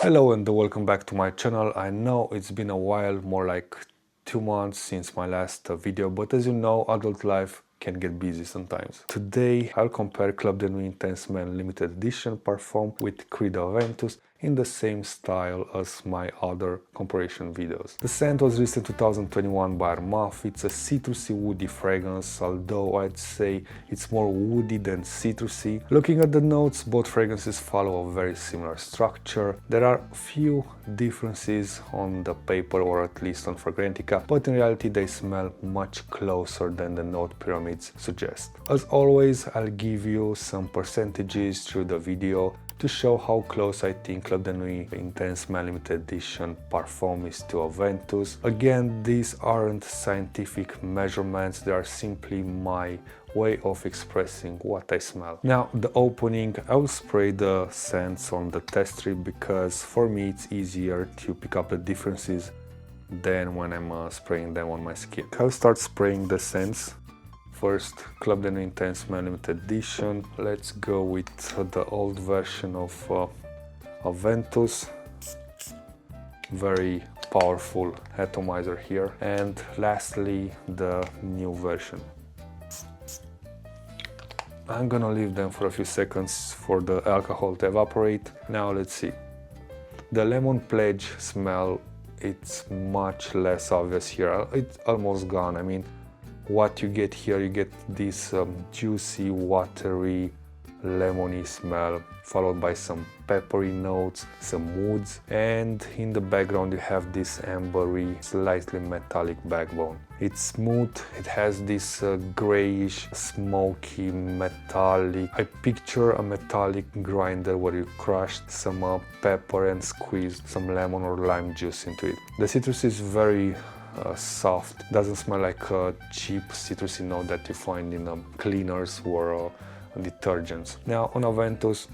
Hello and welcome back to my channel. I know it's been a while, more like 2 months since my last video, but as you know, adult life can get busy sometimes. Today I'll compare Club de Nuit Intense Man limited edition Parfum with Credo Aventus in the same style as my other comparison videos. The scent was released in 2021 by Armaf. It's a citrusy woody fragrance, although I'd say it's more woody than citrusy. Looking at the notes, both fragrances follow a very similar structure. There are few differences on the paper, or at least on Fragrantica, but in reality they smell much closer than the note pyramids suggest. As always, I'll give you some percentages through the video to show how close I think Club de Nuit Intense Man Limited Edition Parfum is to Aventus. Again, these aren't scientific measurements, they are simply my way of expressing what I smell. Now, the opening, I will spray the scents on the test strip because for me it's easier to pick up the differences than when I'm spraying them on my skin. I'll start spraying the scents. First, Club de Nuit Intense Man Limited Edition. Let's go with the old version of Aventus. Very powerful atomizer here. And lastly, the new version. I'm gonna leave them for a few seconds for the alcohol to evaporate. Now let's see. The lemon pledge smell, it's much less obvious here. It's almost gone. I mean, what you get here, you get this juicy, watery, lemony smell, followed by some peppery notes, some woods, and in the background you have this ambery, slightly metallic backbone. It's smooth, it has this grayish, smoky, metallic. I picture a metallic grinder where you crushed some pepper and squeezed some lemon or lime juice into it. The citrus is very soft, doesn't smell like a cheap citrusy note that you find in cleaners or detergents. Now on Aventus,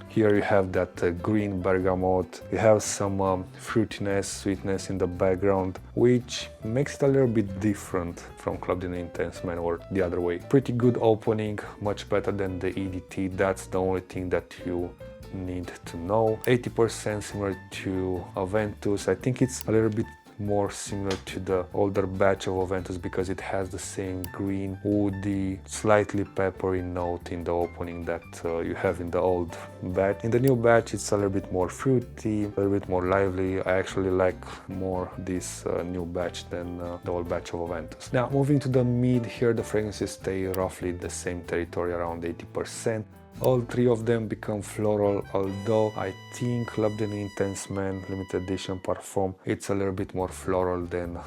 here you have that green bergamot, you have some fruitiness, sweetness in the background, which makes it a little bit different from Club de Nuit Intense Man or the other way. Pretty good opening, much better than the EDT, that's the only thing that you need to know. 80% similar to Aventus. I think it's a little bit more similar to the older batch of Aventus because it has the same green, woody, slightly peppery note in the opening that you have in the old batch. In the new batch it's a little bit more fruity, a little bit more lively. I actually like more this new batch than the old batch of Aventus. Now moving to the mid, here the fragrances stay roughly the same territory, around 80%. All three of them become floral, although I think Club de Nuit Intense Man Limited Edition Parfum, it's a little bit more floral than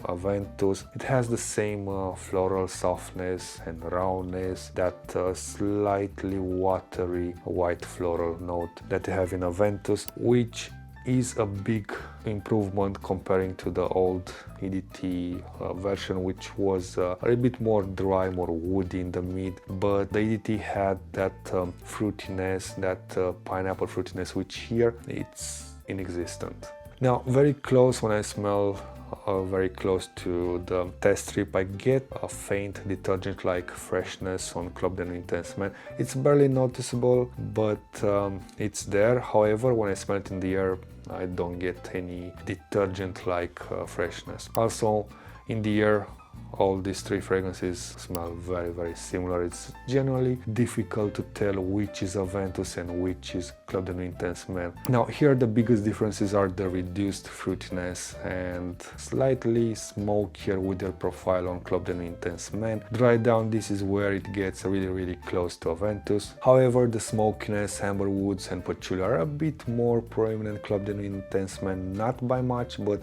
Aventus. It has the same floral softness and roundness, that slightly watery white floral note that you have in Aventus, which is a big improvement comparing to the old EDT version, which was a little bit more dry, more woody in the mid, but the EDT had that fruitiness, that pineapple fruitiness, which here it's inexistent. Now very close, when I smell very close to the test strip, I get a faint detergent-like freshness on Club de Nuit Intense Man. It's barely noticeable, but it's there. However, when I smell it in the air, I don't get any detergent-like freshness. Also, in the air, all these three fragrances smell very similar. It's generally difficult to tell which is Aventus and which is Club de Nuit Intense Man. Now here the biggest differences are the reduced fruitiness and slightly smokier with their profile on Club de Nuit Intense Man. Dry down, this is where it gets really close to Aventus. However, the smokiness, amber woods and patchouli are a bit more prominent Club de Nuit Intense Man, not by much, but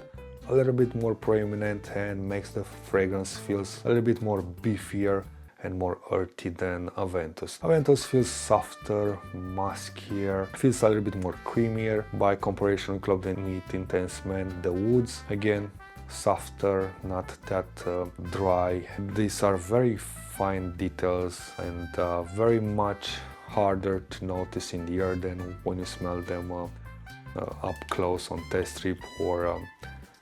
a little bit more prominent, and makes the fragrance feels a little bit more beefier and more earthy than Aventus. Aventus feels softer, muskier, feels a little bit more creamier. By comparison, Club de Nuit Intense Man, the woods, again, softer, not that dry. These are very fine details and very much harder to notice in the air than when you smell them up close on test strip or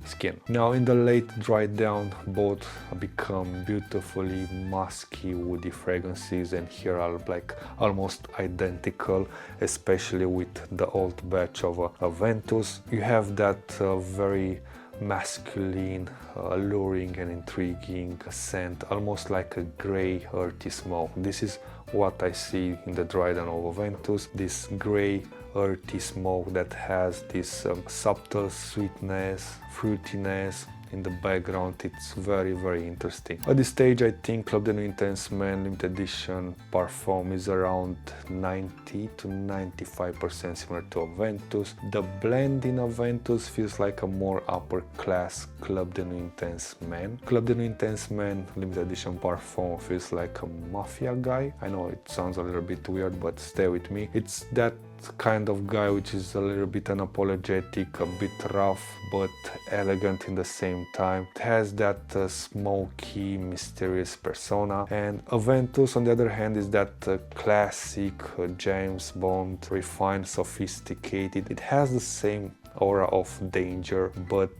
skin. Now in the late dry down, both become beautifully musky woody fragrances, and here are like almost identical, especially with the old batch of Aventus. You have that very masculine, alluring and intriguing scent, almost like a grey earthy smoke. This is what I see in the dry down of Aventus, this grey earthy smoke that has this subtle sweetness, fruitiness in the background. It's very interesting. At this stage, I think Club de Nuit Intense Man limited edition Parfum is around 90 to 95% similar to Aventus. The blend in Aventus feels like a more upper class Club de Nuit Intense Man. Club de Nuit Intense Man limited edition Parfum feels like a mafia guy. I know it sounds a little bit weird, but stay with me. It's that kind of guy which is a little bit unapologetic, a bit rough but elegant in the same time. It has that smoky, mysterious persona. And Aventus, on the other hand, is that classic James Bond, refined, sophisticated. It has the same aura of danger, but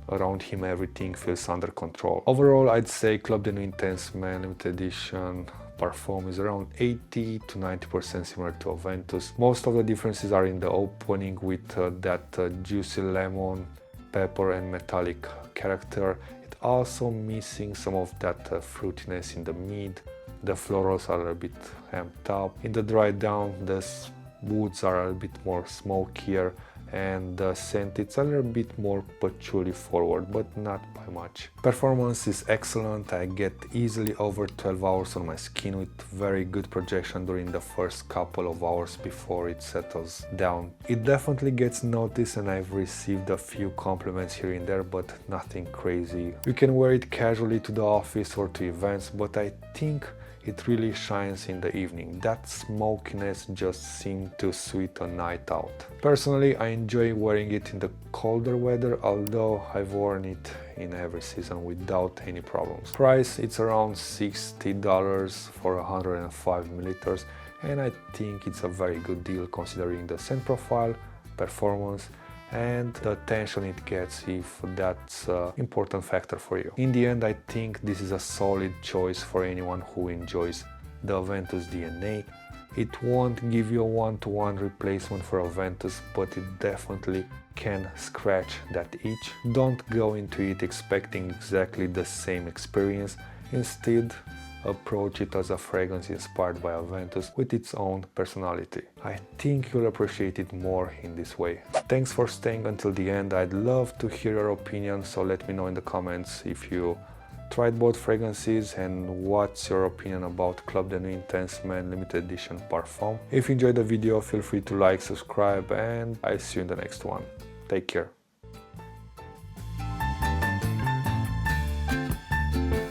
around him everything feels under control. Overall, I'd say Club de Nuit Intense Man limited edition Parfum is around 80 to 90% similar to Aventus. Most of the differences are in the opening with that juicy lemon, pepper and metallic character. It also missing some of that fruitiness in the mid. The florals are a bit amped up. In the dry down, the woods are a bit more smokier, and the scent it's a little bit more patchouli forward, but not by much. Performance is excellent. I get easily over 12 hours on my skin with very good projection during the first couple of hours before it settles down. It definitely gets noticed, and I've received a few compliments here and there, but nothing crazy. You can wear it casually to the office or to events, but I think it really shines in the evening. That smokiness just seemed to suit a night out. Personally, I enjoy wearing it in the colder weather, although I've worn it in every season without any problems. Price, it's around $60 for 105 milliliters, and I think it's a very good deal considering the scent profile, performance, and the attention it gets, if that's an important factor for you. In the end, I think this is a solid choice for anyone who enjoys the Aventus DNA. It won't give you a one-to-one replacement for Aventus, but it definitely can scratch that itch. Don't go into it expecting exactly the same experience. Instead, approach it as a fragrance inspired by Aventus with its own personality. I think you'll appreciate it more in this way. Thanks for staying until the end. I'd love to hear your opinion, so let me know in the comments if you tried both fragrances and what's your opinion about Club de Nuit Intense Man limited edition Parfum. If you enjoyed the video, feel free to like, subscribe, and I'll see you in the next one. Take care.